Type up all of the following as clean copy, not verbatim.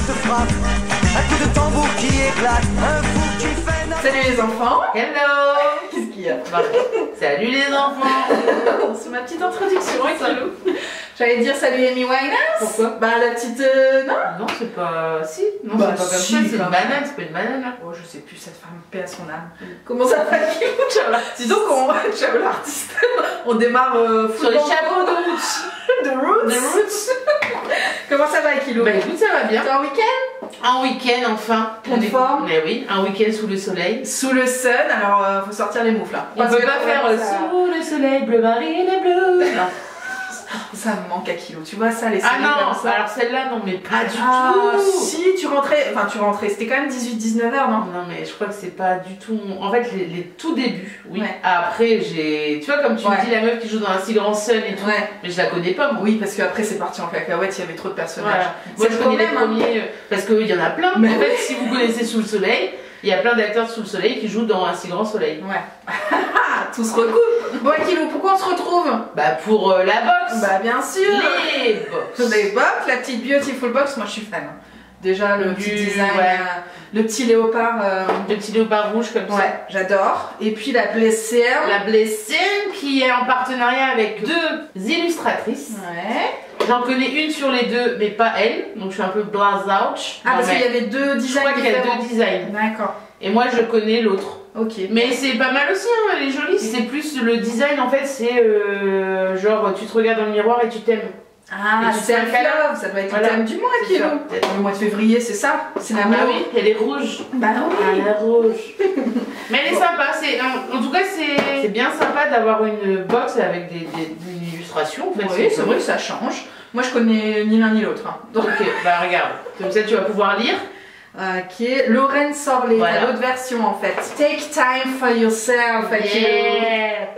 te frappe, un coup de tambour qui éclate, un fou qui fait... Salut les enfants. Hello. Qu'est-ce qu'il y a? Salut les enfants. C'est ma petite introduction, salut. J'allais dire salut Amy Winehouse. Pourquoi? Bah la petite... non. Non, c'est pas... Si. Non, Bah, c'est pas comme si, ça, c'est une quand banane, c'est pas une banane là. Oh, je sais plus, cette femme, paix à son âme. Comment ça va, Kilo? Dis donc, ciao l'artiste. On démarre Sur les chapeaux de Roots. de Roots. De Roots. Comment ça va, Kilo? Bah écoute, ça va bien. T'as un week-end? Un week-end enfin. Pleine forme. Mais oui, un week-end sous le soleil. Sous le sun, alors faut sortir les moufles là. On peut pas faire sous le soleil, bleu marine et bleu. Non. Ça me manque à Kilo, tu vois ça, les Ah séries non, comme ça. alors celle-là, non, mais pas du Ah, tout. si, tu rentrais, c'était quand même 18-19 h, non? Non, mais je crois que c'est pas du tout. En fait, les tout débuts, oui. Ouais. Après, j'ai. Tu vois, comme tu me dis, la meuf qui joue dans un si grand sun et tout. Ouais. Mais je la connais pas, moi. Oui, parce qu'après c'est parti en cacahuète, il y avait trop de personnages. Voilà. Moi, je connais les premiers. Parce qu'il y en a plein. Mais en fait, si vous connaissez Sous le soleil, il y a plein d'acteurs de Sous le soleil qui jouent dans un si grand soleil. Ouais. Tout se recoupe. Bon, Kilo, pourquoi on se retrouve? Bah, pour la boxe. Bah, bien sûr. Les box. Les box, la petite Beautiful Box, moi je suis fan. Déjà le petit design, ouais. Le petit léopard. Le petit léopard rouge comme ça. Ouais, j'adore. Et puis la blessée. La blessée qui est en partenariat avec deux illustratrices. Ouais. J'en connais une sur les deux, mais pas elle. Donc je suis un peu blaze out. Ah, parce qu'il y avait deux Je designs crois qu'il y a différents. deux designs. D'accord. Et moi je connais l'autre. Ok. Mais c'est pas mal aussi, hein, elle est jolie. C'est plus le design en fait, c'est genre tu te regardes dans le miroir et tu t'aimes. Ah, Et tu te self fais un câlin. love, ça doit être Voilà. le thème du mois, C'est Kilo. ça, peut-être. Le mois de février, c'est ça? C'est Ah l'amour. bah oui, elle est rouge. Bah oui. Elle est rouge. Mais elle est sympa, en tout cas c'est bien sympa d'avoir une box avec des illustrations. En fait, Oui, c'est vrai que ça change. Moi, je connais ni l'un ni l'autre. Hein. Donc, Ok, bah regarde, comme ça tu vas pouvoir lire. qui est Lorraine Sorlet, Voilà. l'autre version en fait. Take time for yourself. Yeah.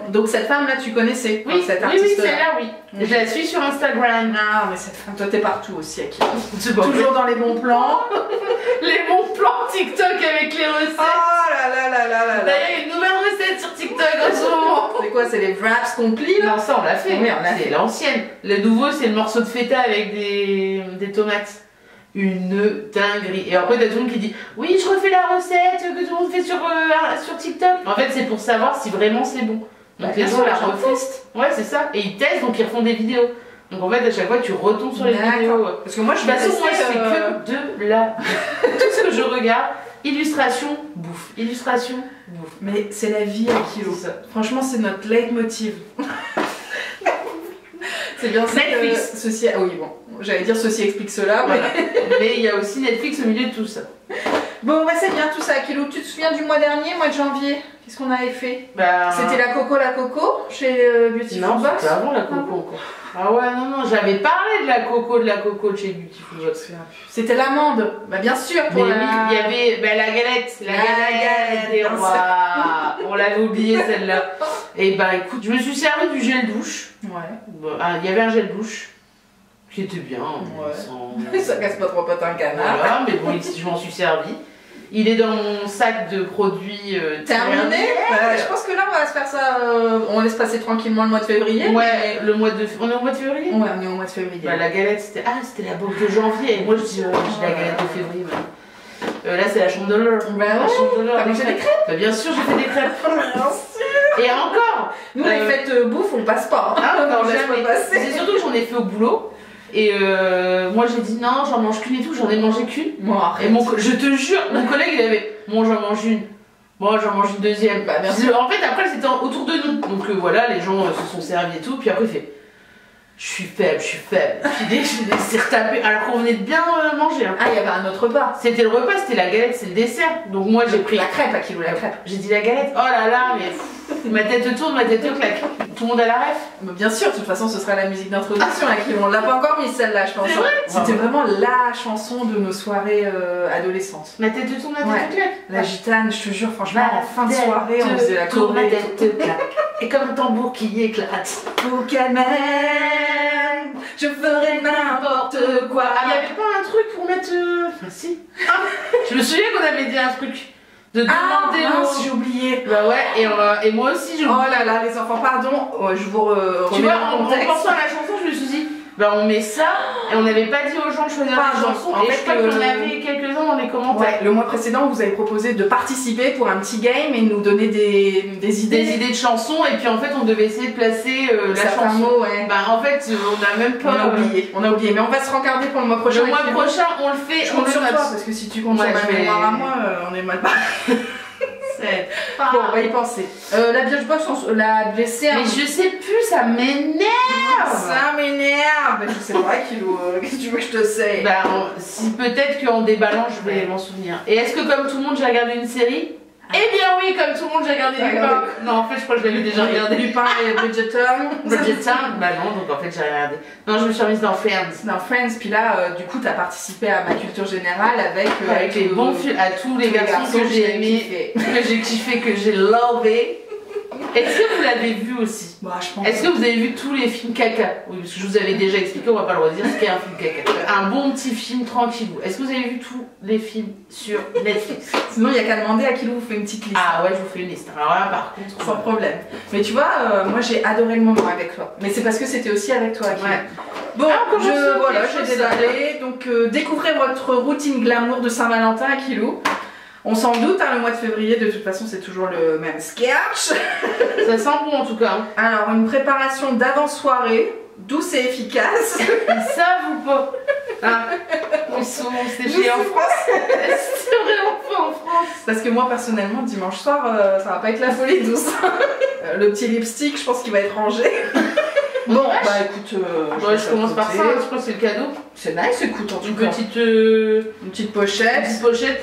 Donc cette femme là, tu connaissais Oui, cette oui, artiste celle-là, oui. Je la suis sur Instagram. Ah, mais cette femme, toi t'es partout aussi, Aki. C'est pas Toujours dans les bons plans. les bons plans TikTok avec les recettes. Oh là là là là là là. D'ailleurs, il y a une nouvelle recette sur TikTok en ce moment. C'est quoi, c'est les wraps complis là? Non, ça on l'a fait. Oui, on l'a C'est fait. l'ancienne. Le nouveau, c'est le morceau de feta avec des tomates. Une dinguerie. Et après, t'as tout le monde qui dit oui, je refais la recette que tout le monde fait sur TikTok. En fait, c'est pour savoir si vraiment c'est bon. Donc les gens la refusent. Ouais, c'est ça. Et ils testent, donc ils refont des vidéos. Donc en fait, à chaque fois, tu retombes sur les vidéos. Parce que moi, je De toute façon, moi, je testais, fais que de la tout ce que je regarde, illustration, bouffe. Illustration, bouffe. Mais c'est la vie à Kilo. C'est ça. Franchement, c'est notre leitmotiv. C'est bien ça. Netflix. Ceci... Ah oui, bon. J'allais dire ceci explique cela. Mais... Voilà. Mais il y a aussi Netflix au milieu de tout ça. Bon, bah c'est bien tout ça, Kilo. Tu te souviens du mois dernier, mois de janvier? Qu'est-ce qu'on avait fait? Bah, C'était la Coco chez Beautiful non, Box. c'était avant la coco encore. Ah ouais, non, j'avais parlé de la coco de chez Beautiful Box. C'était l'amande. Bah bien sûr, Mais pour oui, la... il y avait la galette. La galette des bien rois. On l'avait oublié celle-là. Et bah écoute, je me suis servi du gel douche. Ouais. Bon, il y avait un gel douche qui était bien. Ouais. Sans... Ça casse pas trop pas un canard. Voilà, mais bon, je m'en suis servi. Il est dans mon sac de produits Terminé. Je pense que là, on va se faire ça. On laisse passer tranquillement le mois de février. Ouais, le mois de... On est au mois de février? Ouais, on est au mois de février. Bah, la galette, c'était la bouffe de janvier. Et moi, je dis j'ai la galette de février. Là, c'est la chandeleur. Bah La ouais. chandeleur. T'as mangé des crêpes? Bah, bien sûr, j'ai fait des crêpes. Bien sûr. Et encore Nous, les fêtes bouffe, on passe pas. Hein. Ah, non, on laisse jamais. pas passer. C'est surtout que j'en ai fait au boulot. Et moi j'ai dit non, j'en mange qu'une et tout, j'en ai mangé qu'une. Moi, Et je te jure, mon collègue il avait moi j'en mange une, moi j'en mange une deuxième. Bah, merci. En fait après c'était autour de nous. Donc voilà, les gens se sont servis et tout. Puis après il fait je suis faible. Puis dès que je me laissé retaper, alors qu'on venait de bien manger. Hein. Ah, il y avait un autre repas. C'était le repas, c'était la galette, c'est le dessert. Donc moi j'ai pris La crêpe à Kilo, la crêpe. J'ai dit la galette, oh là là, mais ma tête tourne, ma tête claque. Tout le monde a la ref. Mais bien sûr, de toute façon, ce sera la musique d'introduction à Kilo. On l'a pas encore mis celle-là, je pense. C'est vrai. C'était vraiment la chanson de nos soirées adolescentes. Ma tête tourne, ma tête claque. La gitane, je te jure, franchement, en fin de soirée, on faisait la tourne, ma choré. tête claque. Et comme un tambour qui éclate. Pour qu'elle m'aime, je ferai n'importe quoi. Ah, il y avait pas un truc pour mettre. Enfin, si. Je me souviens qu'on avait dit un truc. De demander mince, j'ai oublié. Bah ouais, et moi aussi j'ai oublié. Oh là là, les enfants, pardon, je vous Tu vois, remets en le contexte. pensant à la chanson, je me suis dit, Bah on met ça et on n'avait pas dit aux gens de choisir des chansons en et fait, je crois qu'il y en avait quelques-uns dans les commentaires. Ouais, le mois précédent, vous avez proposé de participer pour un petit game et nous donner des idées. Des idées de chansons et puis en fait on devait essayer de placer la Certains chanson. mots, ouais. Bah en fait on a même pas... On a oublié, mais on va se regarder pour le mois prochain. Le mois prochain on le fait, je on compte le sur note. toi parce que si tu comptes Ouais, sur ma je vais- mémoire à moi, on est mal barré. Bon, on va y penser. La Birchbox, la blessée. Mais je sais plus, ça m'énerve. Ça m'énerve. Je sais pas, Kilo. Qu'est-ce que tu veux que je te sais? Bah, si peut-être qu'en déballant, je vais m'en souvenir. Et est-ce que comme tout le monde, j'ai regardé une série? Eh bien oui, comme tout le monde, j'ai regardé T'as Lupin. regardé. Non, en fait, je crois que je l'avais déjà regardé. Lupin et Bridgerton. Bridgerton. Bah non, donc en fait, j'ai regardé. Non, je me suis remise dans Friends. Dans Friends, puis là, du coup, t'as participé à ma culture générale avec les bons films, à tous les garçons que j'ai aimés, que j'ai kiffé, que j'ai lové. Est-ce que vous l'avez vu aussi? Bah, je pense. Est-ce que vous avez vu tous les films caca? Oui, parce que je vous avais déjà expliqué, on va pas le redire, ce qu'est un film caca. Un bon petit film tranquille. Est-ce que vous avez vu tous les films sur Netflix? Sinon, il y a qu'à demander à Kilo vous fait une petite liste. Ah ouais, je vous fais une liste. Alors là, par contre, Sans problème. Mais tu vois, moi j'ai adoré le moment avec toi. Mais c'est parce que c'était aussi avec toi, Kilo. Ouais. Bon, Ah, on commence voilà, quelque j'ai chose, dédalé. Donc, découvrez votre routine glamour de Saint-Valentin à Kilo. On s'en doute, hein, le mois de février, de toute façon, c'est toujours le même sketch. ça sent bon en tout cas. Alors, une préparation d'avant-soirée, douce et efficace. Ils savent ou pas? Hein? Ils sont séchés en France. C'est vraiment pas en France. Parce que moi, personnellement, dimanche soir, ça va pas être la folie douce. Le petit lipstick, je pense qu'il va être rangé. Bon, bah écoute, je commence par ça, je pense que c'est le cadeau. C'est nice, écoute, en tout Une cas. petite Petite pochette.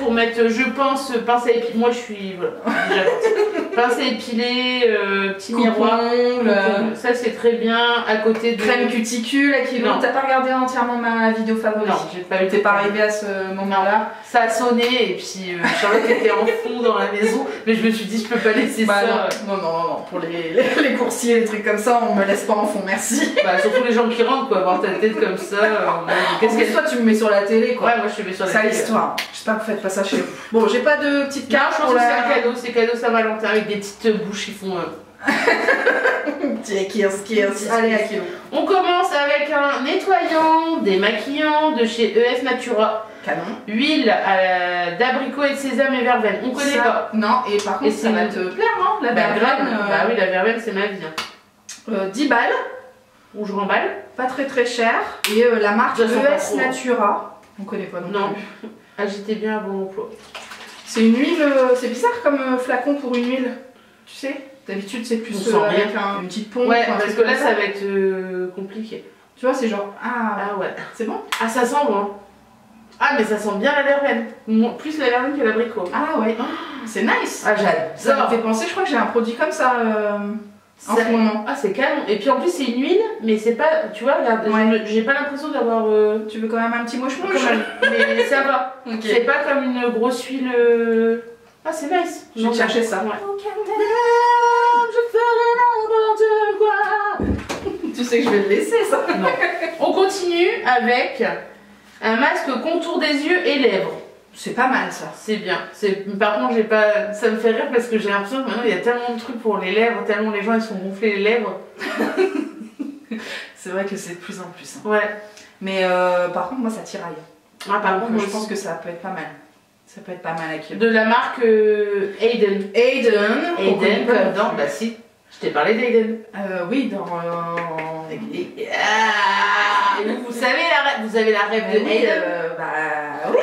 pour mettre, je pense, pince à épiler. Moi je suis. Voilà, déjà partie. Pince à épiler, petit miroir. Coupe-ongles, Ça c'est très bien. À côté de. crème cuticule à Kilo. Non. T'as pas regardé entièrement ma vidéo favorite? Non, j'ai pas eu. T'es pas arrivé à ce moment-là? Ça a sonné et puis Charlotte était en fond dans la maison. Mais je me suis dit, je peux pas laisser Bah ça. non. Pour les coursiers, les trucs comme ça, on me laisse pas en fond, merci. Bah, surtout les gens qui rentrent, quoi. Avoir ta tête comme ça. Qu'est-ce que toi tu me mets sur la télé, quoi? Ouais, moi je suis sur la C'est télé. l'histoire. J'espère que vous faites pas ça chez vous. Bon, j'ai pas de petite Non, carte je pense pour que la. c'est cadeau Saint-Valentin avec des petites bouches qui font. Kirs. Allez, à Kilo. On commence avec un nettoyant, démaquillant de chez ES Natura. Canon. Huile d'abricot et de sésame et verveine. On connaît Ça, pas. Non, et par contre, Et ça c'est va une- te plaire, non? La Bah, verveine, grave. Bah oui, la verveine c'est ma vie. Hein. 10 balles, On joue en balle. pas très cher. Et la marque Ça sent pas ES trop, hein. Natura. On connaît pas non, Non. plus. Agitez bien avant l'emploi. C'est une huile, c'est bizarre comme flacon pour une huile. Tu sais, d'habitude c'est plus On sent avec rien. une petite pompe. Ouais, un parce truc que là comme ça va être compliqué. Tu vois, c'est genre, Ah ouais. c'est bon? Ah, ça sent bon. Ah, mais ça sent bien la verveine. Plus la verveine que l'abricot. Ah ouais, c'est nice. Ah, Ça me j'adore. fait penser, je crois que j'ai un produit comme ça en ce moment. Ah, c'est canon. Et puis en plus, c'est une huile, mais c'est pas. Tu vois, regarde, Ouais. j'ai pas l'impression d'avoir. Tu veux quand même un petit mouche-mouche? Mais ça va. Ok. C'est pas comme une grosse huile. Ah, c'est nice. Je vais te chercher ça. Ouais. Je ferai n'importe quoi. Tu sais que je vais le laisser ça. Non. On continue avec un masque contour des yeux et lèvres. C'est pas mal ça. C'est bien. Par contre, j'ai pas. Ça me fait rire parce que j'ai l'impression que maintenant il y a tellement de trucs pour les lèvres, tellement les gens ils sont gonflés les lèvres. C'est vrai que c'est de plus en plus. Hein. Ouais. Mais par contre, moi ça tiraille. Ah, par Donc, contre, moi je pense aussi. que ça peut être pas mal. Ça peut être pas mal à qui. De la marque Aiden. Aiden. Aiden, comme dans. Bah si, je t'ai parlé d'Aiden. Oui, dans. Ah, et vous avez la rêve de Oui, Aiden. bah oui.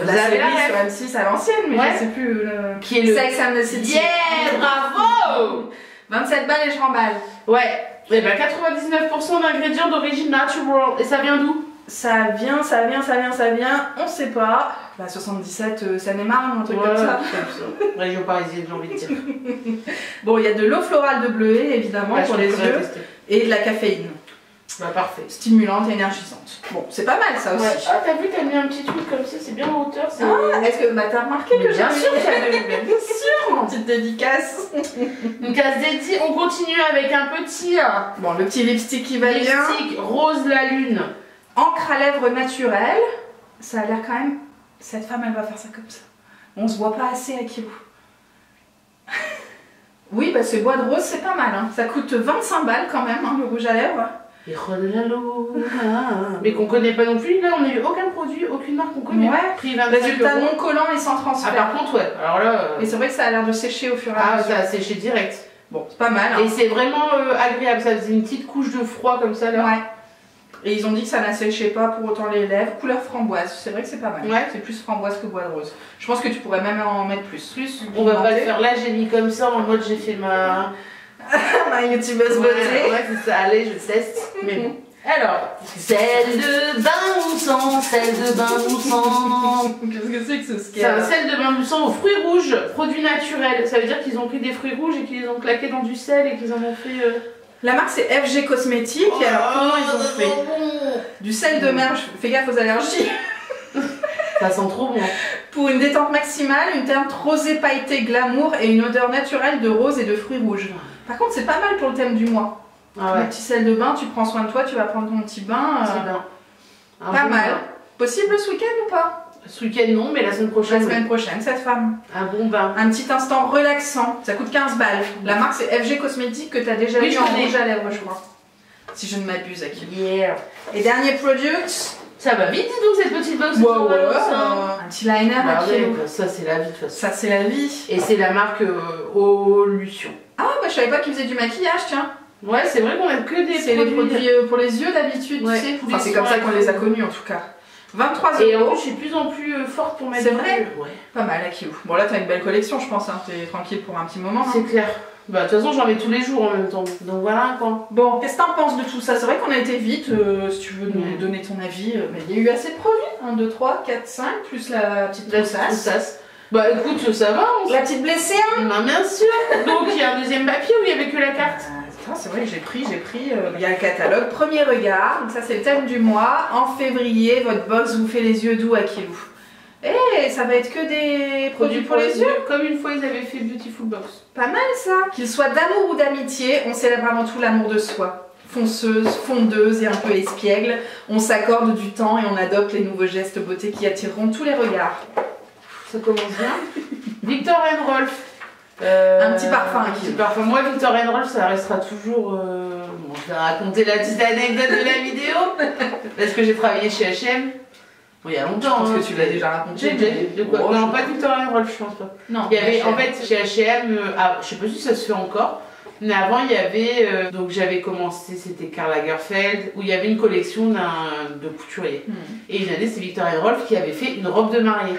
Vous La avez série la rêve. sur M6 à l'ancienne, mais Ouais. je sais plus. Qui est le. Sex and the City. Yeah, bravo. 27 balles et je remballe. Ouais. Et bah 99% d'ingrédients d'origine natural. Et ça vient d'où? Ça vient, on sait pas. Bah 77, ça démarre, un truc comme ça. Région parisienne, j'ai envie de dire. Bon, il y a de l'eau florale de bleuet, évidemment, Ouais, pour je les pourrais yeux. tester. Et de la caféine. Bah parfait. Stimulante, énergisante. Bon, c'est pas mal ça aussi. Ouais. Ah, t'as vu, t'as mis un petit truc comme ça, c'est bien en hauteur. Ah, est-ce que bah, t'as remarqué Mais que bien j'ai sûr, mis- t'as vu, mais- Bien sûr, mon petite dédicace. Une case dédiée. On continue avec un petit Bon, le petit lipstick qui va bien. lipstick rose la lune. Encre à lèvres naturelle. Ça a l'air quand même. Cette femme, elle va faire ça comme ça. On se voit pas assez à Kilo. Oui, bah ce bois de rose, c'est pas mal. Hein. Ça coûte 25 balles quand même, hein, le rouge à lèvres. Hijo de la Luna. Mais qu'on connaît pas non plus. Là, on n'a eu aucun produit, aucune marque qu'on connaît. Ouais. Prix 25 Résultat €. non collant et sans Ah, transfert. par contre, ouais. Alors là. Mais c'est vrai que ça a l'air de sécher au fur et à Ah, mesure. ça a séché direct. Bon, c'est pas mal. Hein. Et c'est vraiment agréable. Ça faisait une petite couche de froid comme ça là. Ouais. Et ils ont dit que ça n'asséchait pas pour autant les lèvres. Couleur framboise, c'est vrai que c'est pas mal. Ouais. C'est plus framboise que bois de rose. Je pense que tu pourrais même en mettre plus. On va pas le faire là, j'ai mis comme ça en mode j'ai fait ma. Ma youtubeuse Ouais, beauté. ouais, c'est ça. Allez, je teste. Mais bon. Alors, sel de bain moussant, sel de bain moussant. Qu'est-ce que c'est que ce C'est un scare? sel de bain moussant aux fruits rouges, produit naturel. Ça veut dire qu'ils ont pris des fruits rouges et qu'ils les ont claqués dans du sel et qu'ils en ont fait. La marque c'est FG Cosmétiques. Et alors comment ils ont fait? Du sel de mer, fais gaffe aux allergies. Ça sent trop bon. Pour une détente maximale, une teinte rosée pailletée glamour et une odeur naturelle de rose et de fruits rouges. Par contre, c'est pas mal pour le thème du mois. Ah Le ouais. petit sel de bain, tu prends soin de toi, tu vas prendre ton petit bain. C'est bien. Un Pas bon mal. bain. Possible ce week-end ou pas? Ce week-end non, mais la semaine La prochaine. semaine oui. prochaine, cette femme. Un bon bain. Un petit instant relaxant. Ça coûte 15 balles. La marque c'est FG Cosmétiques que tu as déjà Oui, vu je en connais. rouge à lèvres, je crois. Si je ne m'abuse, Aki. Yeah. Et dernier product. Ça va vite, dis donc, cette petite box. Un petit liner à Bah ouais, kilo. bah ça c'est la vie de toute façon. Ça, c'est la vie. Et c'est la marque Olution. Ah, bah je savais pas qu'ils faisaient du maquillage, tiens. Ouais, c'est vrai qu'on a que des C'est les produits pour les yeux d'habitude, Ouais, tu sais. tous Enfin, les c'est comme ça soins qu'on et les a tout. connus en tout cas. 23 Et en euros. plus, je suis de plus en plus forte pour mettre C'est des vrai yeux. Ouais. Pas mal à kilo. Bon, là, t'as une belle collection, je pense. Hein. T'es tranquille pour un petit moment. Hein. C'est clair. Bah, de toute façon, j'en mets tous les jours en même temps. Donc voilà quoi. Bon, qu'est-ce que t'en penses de tout ça? C'est vrai qu'on a été vite. Si tu veux nous Ouais. donner ton avis, mais il y a eu assez de produits. 1, 2, 3, 4, 5, plus la petite La troussasse. troussasse. Bah écoute, ça va. La petite blessée, hein. Bah, bien sûr. Donc il y a un deuxième papier où il y avait que la carte. Putain, c'est vrai que j'ai pris. Il y a le catalogue. Premier regard. Donc ça, c'est le thème du mois. En février, votre box vous fait les yeux doux à kilo. Et ça va être que des produits pour les yeux. Comme une fois ils avaient fait Beautiful Box. Pas mal ça. Qu'il soit d'amour ou d'amitié, on célèbre avant tout l'amour de soi. Fonceuse, fondeuse et un peu espiègle, on s'accorde du temps et on adopte les nouveaux gestes beauté qui attireront tous les regards. Ça commence bien. Victor Rolf. Un petit parfum, Un petit parfum. Moi, Victor Rolf, ça restera toujours. Bon, je vais raconter la petite anecdote de la vidéo. Parce que j'ai travaillé chez HM. Bon, il y a Je longtemps. pense hein. que tu l'as déjà raconté. J'ai déjà dit. De quoi Bon, non, pas Victor Rolf, je pense pas. Non, Il y avait, H&M. en fait, chez H&M, je sais pas si ça se fait encore, mais avant il y avait, donc j'avais commencé, c'était Karl Lagerfeld, où il y avait une collection de couturiers. Et une année, c'est Victor Rolf qui avait fait une robe de mariée.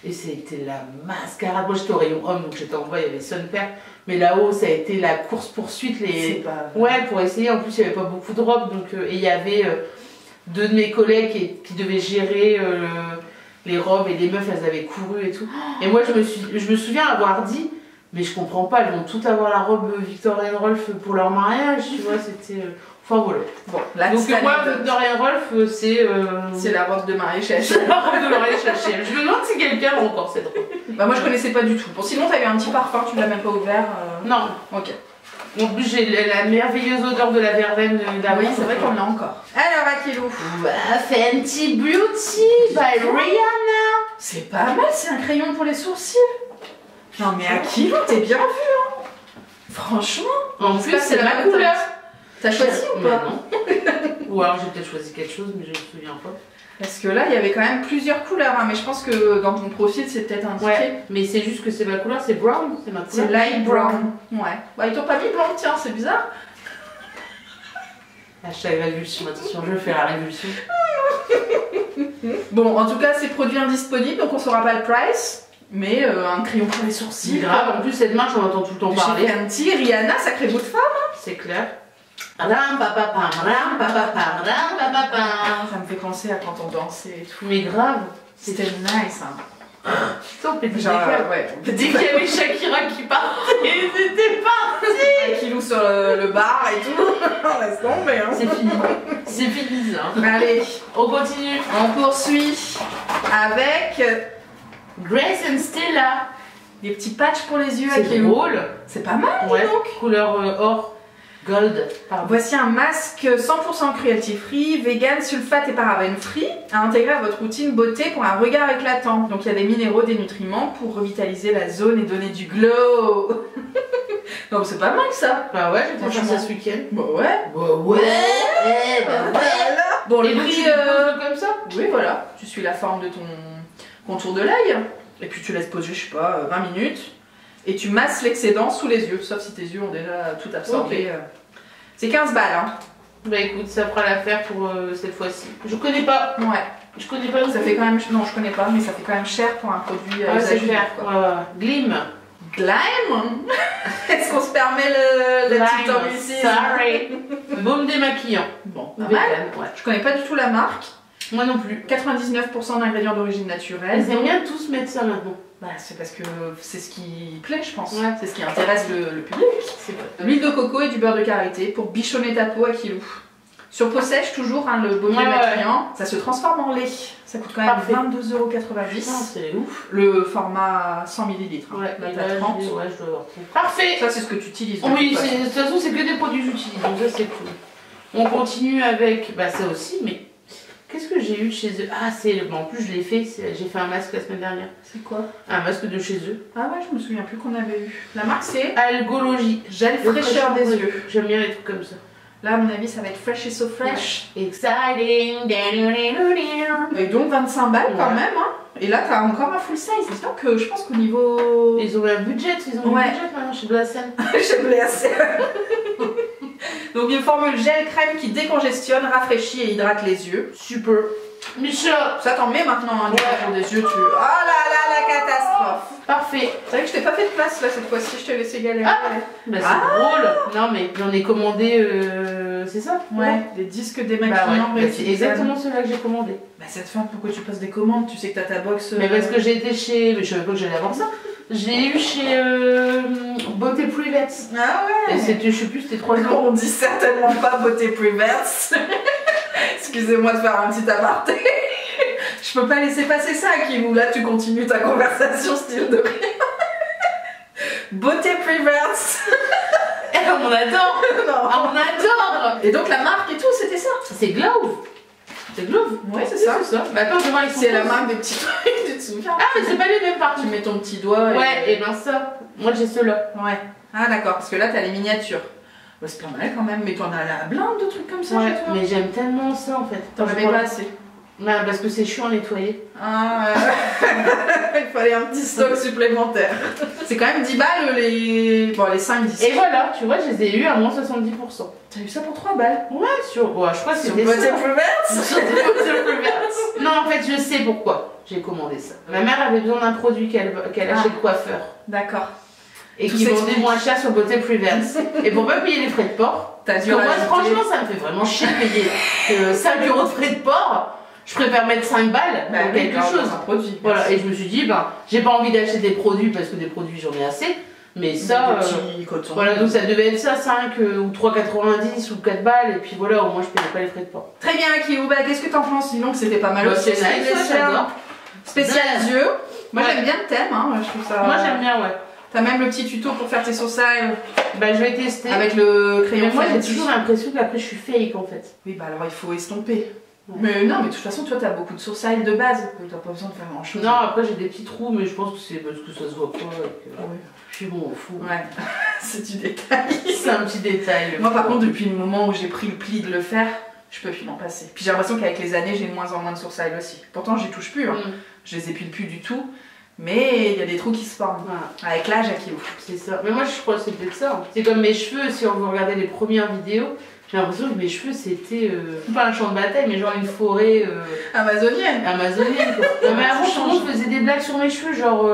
Et c'était la mascarade. Moi j'étais au rayon homme, donc j'étais en bas, il y avait Son Père. Mais là-haut, ça a été la course-poursuite. C'est pas... Ouais, pour essayer. En plus, il n'y avait pas beaucoup de robes. Donc, et il y avait deux de mes collègues qui devaient gérer les robes et les meufs, elles avaient couru et tout. Et moi, je me souviens avoir dit, mais je comprends pas, elles vont toutes avoir la robe Victor Rolf pour leur mariage, tu vois, c'était... Enfin voilà. Bon, la Donc petite moi, anecdote. Victor Rolf, c'est... C'est la robe de mariée chez C'est H&M. la robe de mariage chez H&M. Je me demande si quelqu'un a encore cette robe. Bah moi je connaissais pas du tout. Bon sinon t'as eu un petit parfum, tu l'as même pas ouvert. Non. Ok. En plus, j'ai la merveilleuse odeur de la verveine d'avant. Oui, c'est vrai qu'on l'a encore. Alors Akilou. Fenty Beauty by Rihanna. C'est pas mal, c'est un crayon pour les sourcils. Non mais Akilou, t'es bien vu hein. Franchement. En plus, c'est ma couleur. T'as choisi ou Mais pas? non. Ou alors j'ai peut-être choisi quelque chose, mais je me souviens pas. Parce que là, il y avait quand même plusieurs couleurs, hein, mais je pense que dans ton profil, c'est peut-être indiqué. Ouais, mais c'est juste que c'est ma couleur, c'est brown, c'est ma couleur. C'est light brown. Ouais. Bah, ils t'ont pas mis blanc, tiens, c'est bizarre. Hashtag révulsion, attention, je fais la révulsion. Bon, en tout cas, c'est produit indisponible, donc on saura pas le price. Mais un crayon pour les sourcils. C'est grave, en plus cette marque, j'en entends tout le temps parler. Chez Fenty, Rihanna, sacré bout de femme. C'est clair. Ram papa pam, ram papa pam, ram papa pam. Ça me fait penser à quand on dansait et tout. Mais grave, C'était nice, hein. c'est au petit Genre, décal. ouais. Dès qu'il y avait Shakira qui partait, c'était parti. Un kilou sur le bar et tout. On laisse tomber, hein. C'est fini. C'est fini ça. Mais allez, On continue. on poursuit avec Grace and Stella. des petits patchs pour les yeux à C'est kilou. drôle. C'est pas mal, dis Ouais, donc. couleur or. Gold. Pardon. Voici un masque 100% cruelty free, vegan, sulfate et parabène free à intégrer à votre routine beauté pour un regard éclatant. Donc il y a des minéraux, des nutriments pour revitaliser la zone et donner du glow. Non, mais c'est pas mal ça. Bah ouais, j'ai fait Franchement. ça ce week-end. Bah ouais. Bah ouais. Bon, Et le donc prix. tu le poses comme ça? Oui, voilà. Tu suis la forme de ton contour de l'œil. Et puis tu laisses poser, je sais pas, 20 minutes. Et tu masses l'excédent sous les yeux, sauf si tes yeux ont déjà tout absorbé. C'est 15 balles, hein. Bah écoute, ça fera l'affaire pour cette fois-ci. Je connais pas. Ouais. Je connais pas. Ça fait quand même. Non, je connais pas, mais ça fait quand même cher pour un produit à Ah, c'est usage unique, clair. quoi. Ouais, ouais. Glim. Glam. Est-ce qu'on se permet le petit Glim. anglicisme? Sorry. Baume démaquillant. Bon, pas Vegan, mal. ouais. Je connais pas du tout la marque. Moi non plus. 99% d'ingrédients d'origine naturelle. Ils aiment bien tous mettre ça maintenant. Bah, c'est parce que c'est ce qui plaît, je pense. Ouais. C'est ce qui intéresse le public. C'est vrai. L'huile de coco et du beurre de karité pour bichonner ta peau à kilou. Sur peau sèche, toujours, hein, le baume Ouais, démaquillant. Ça se transforme en lait. Ça coûte quand même Parfait. 22,90 Putain, €. c'est ouf. Le format 100 ml. Hein. Ouais, Là, et t'as là, 30. je dois avoir. Parfait. Ça, c'est ce que tu utilises. Oui, de toute de façon. toute façon, c'est que des produits que j'utilise, donc ça c'est cool. On continue avec bah, ça aussi, mais qu'est-ce que j'ai eu de chez eux? Ah, en plus, je l'ai fait, j'ai fait un masque la semaine dernière. C'est quoi? Un masque de chez eux. Ah ouais, je me souviens plus qu'on avait eu. La marque, c'est Algologie. gel fraîcheur des yeux. J'aime bien les trucs comme ça. Là, à mon avis, ça va être fresh et so fresh. Exciting. Et donc 25 balles quand Ouais. même. Hein. Et là, t'as encore un full size. Dis donc que je pense qu'au niveau. Ils ont un budget, Ouais. maintenant chez Blassen. J'ai blessé. Donc une formule gel crème qui décongestionne, rafraîchit et hydrate les yeux. Super. Micha. Ça t'en met maintenant un pour des yeux. Tu... Oh là là, la catastrophe. Parfait. C'est vrai que je t'ai pas fait de place là cette fois-ci. Je t'ai laissé galérer. Ah. Bah, c'est drôle. Non, mais j'en ai commandé. C'est ça? Ouais, des disques Bah ouais, démaquillants bah, c'est exactement ceux-là que j'ai commandé. Bah cette fois, pourquoi tu passes des commandes? Tu sais que t'as ta box. Mais parce que j'ai été chez. Mais je savais pas que j'allais avoir ça. J'ai eu chez Beauté Private. Ah Et ouais. c'était, je sais plus, c'était 3 euros. On dit certainement pas beauté Private. Excusez-moi de faire un petit aparté. Je peux pas laisser passer ça, Kim, ou là tu continues ta conversation style de rien. Beauté Private. On adore. Non. Ah, on adore. Et donc la marque et tout, c'était ça. C'est Glove. C'est Glove. Ouais, c'est ça. C'est ça. Bah attends, je vais voir les C'est la photos. marque des petits trucs, tu te souviens? Ah, mais c'est pas les mêmes par Tu contre. mets ton petit doigt. Ouais, et ben ça. Moi j'ai ceux-là. Ouais. Ah d'accord, parce que là t'as les miniatures. Bah, c'est pas mal quand même, mais t'en as la blinde de trucs comme ça Ouais, chez toi. mais j'aime tellement ça en fait. T'en avais pas assez. Bah, parce que c'est chiant à nettoyer. Ah il fallait un petit stock supplémentaire. C'est quand même 10 balles les. Bon, les 5-10. Et voilà, tu vois, je les ai eu à moins 70%. T'as eu ça pour 3 balles. Ouais, sur. Ouais, je crois que Sur c'était Beauté ça. Private. Sur Beauty Private. Non, en fait, je sais pourquoi j'ai commandé ça. Ma mère avait besoin d'un produit qu'elle a chez le coiffeur. D'accord. Et Tout qui vendait s'explique. moins cher sur Beauté Private. Et pour pas payer les frais de port, T'as parce dû que moi, rajouter- franchement, ça me fait vraiment chier de payer 5 € de frais de port. Je préfère mettre 5 balles Bah pour oui, quelque dans chose. un produit. Voilà, et je me suis dit, ben, j'ai pas envie d'acheter des produits parce que des produits j'en ai assez. Mais ça, Des petits cotons. voilà, donc ça devait être ça, 5 ou 3,90 ou 4 balles. Et puis voilà, au moins je payais pas les frais de port. Très bien, Kiyou. Bah, qu'est-ce que t'en penses? Sinon, que c'était pas mal Bah, aussi. c'est nice, ouais, j'adore. Spécial yeux. Moi, Ouais. j'aime bien le thème, hein. Je trouve ça. Moi j'aime bien, ouais. T'as même le petit tuto pour faire tes sourcils Bah, je vais tester. avec le crayon Mais moi j'ai Fenty. toujours l'impression qu'après je suis fake en fait. Oui, bah alors il faut estomper. Ouais. Mais non, mais de toute façon, toi, t'as beaucoup de sourcils de base. T'as pas besoin de faire grand chose. Non, après j'ai des petits trous, mais je pense que c'est parce que ça se voit pas. Et que... Ouais. Puis bon, on fout. Ouais, c'est du détail. C'est un petit détail. Moi, par contre, depuis le moment où j'ai pris le pli de le faire, je peux plus m'en passer. Puis j'ai l'impression qu'avec les années, j'ai de moins en moins de sourcils aussi. Pourtant, j'y touche plus. Hein. Je les épile plus du tout. Mais il y a des trous qui se forment. Voilà, Avec l'âge, à Kiyou. c'est ça. Mais moi je crois que c'est peut-être ça. C'est comme mes cheveux, si on veut regarder les premières vidéos, j'ai l'impression que mes cheveux c'était pas un champ de bataille, mais genre une forêt Amazonienne. amazonienne quoi. Non, mais avant tout le monde faisait des blagues sur mes cheveux, genre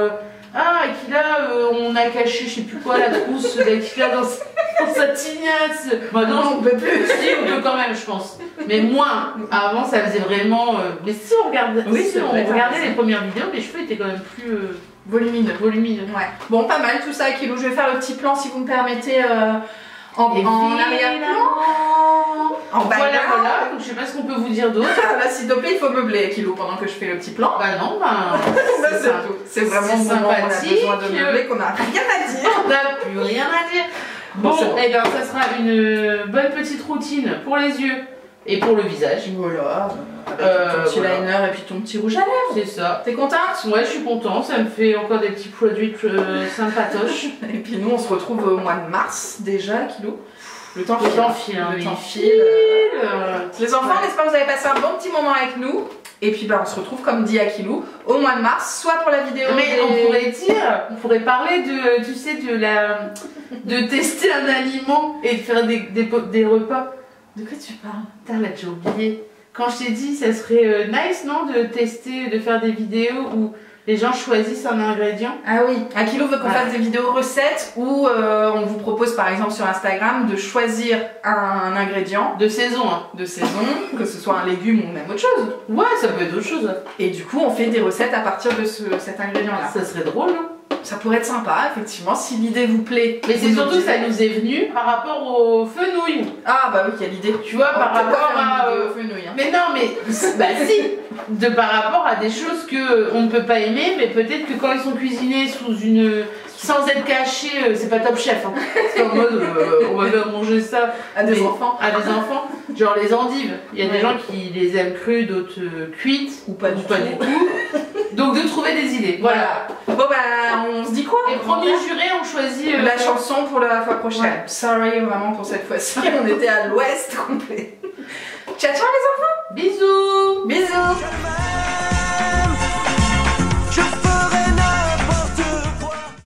ah, Akila, on a caché je sais plus quoi la trousse d'Akila dans sa tignasse. Bah non, on peut plus. si on peut quand même je pense. Mais moins. Avant ça faisait vraiment. Mais si on regardait, Oui, si c'est on vrai, t'as regardait raison. les premières vidéos, mes cheveux étaient quand même plus Volumineux. volumineux. Ouais. Bon, pas mal tout ça, Kilo. Je vais faire le petit plan si vous me permettez en arrière-plan. En Voilà, background. voilà. Donc, je sais pas ce qu'on peut vous dire d'autre. Ah, là, s'il te plaît, il faut meubler, Kilo, pendant que je fais le petit plan. Bah non, bah. Bah, c'est ça. tout. C'est vraiment c'est le moment où on a sympathique. besoin de meubler, qu'on n'a rien à dire. On n'a plus rien à dire. Bon, Bon, c'est bon. et ben ça sera une bonne petite routine pour les yeux Et pour le visage. Voilà, avec ton petit voilà. liner et puis ton petit rouge à lèvres. C'est ça. T'es contente? Ouais, je suis contente, ça me fait encore des petits produits sympatoches. Et puis nous, on se retrouve au mois de mars déjà, Kilo. Le temps Le file. temps file, hein, Le il temps file. file. Les enfants, j'espère que vous avez passé un bon petit moment avec nous. Et puis on se retrouve, comme dit Akilou, au mois de mars, soit pour la vidéo. Mais on pourrait parler de, tu sais, de tester un aliment et de faire des repas. De quoi tu parles? Putain, là, j'ai oublié. Quand je t'ai dit, ça serait nice, non, de tester, de faire des vidéos où les gens choisissent un ingrédient. Ah oui, Akilou veut qu'on fasse des vidéos recettes où on vous propose par exemple sur Instagram de choisir un ingrédient De saison, hein. de saison, que ce soit un légume ou même autre chose. Ouais, ça peut être autre chose. Et du coup, on fait des recettes à partir de cet ingrédient-là. Ça serait drôle, non? Ça pourrait être sympa, effectivement, si l'idée vous plaît. Mais c'est vous surtout nous que ça direz. nous est venu par rapport aux fenouilles. Ah bah oui, quelle idée. Tu vois, par rapport à... fenouil, hein. Mais non, mais bah si, par rapport à des choses que on ne peut pas aimer, mais peut-être que quand ils sont cuisinés sans être cachés, c'est pas top chef. Hein. C'est en mode, on va bien manger ça À des enfants. À des enfants. Genre les endives. Il y a des gens qui les aiment crues, d'autres cuites Ou pas du tout. Donc de trouver des idées. Voilà. Bon bah, on se dit quoi? Et premier juré, on choisit la chanson pour la fois prochaine. Ouais. Sorry vraiment pour cette fois-ci, on était à l'ouest complet. Ciao ciao les enfants. Bisous.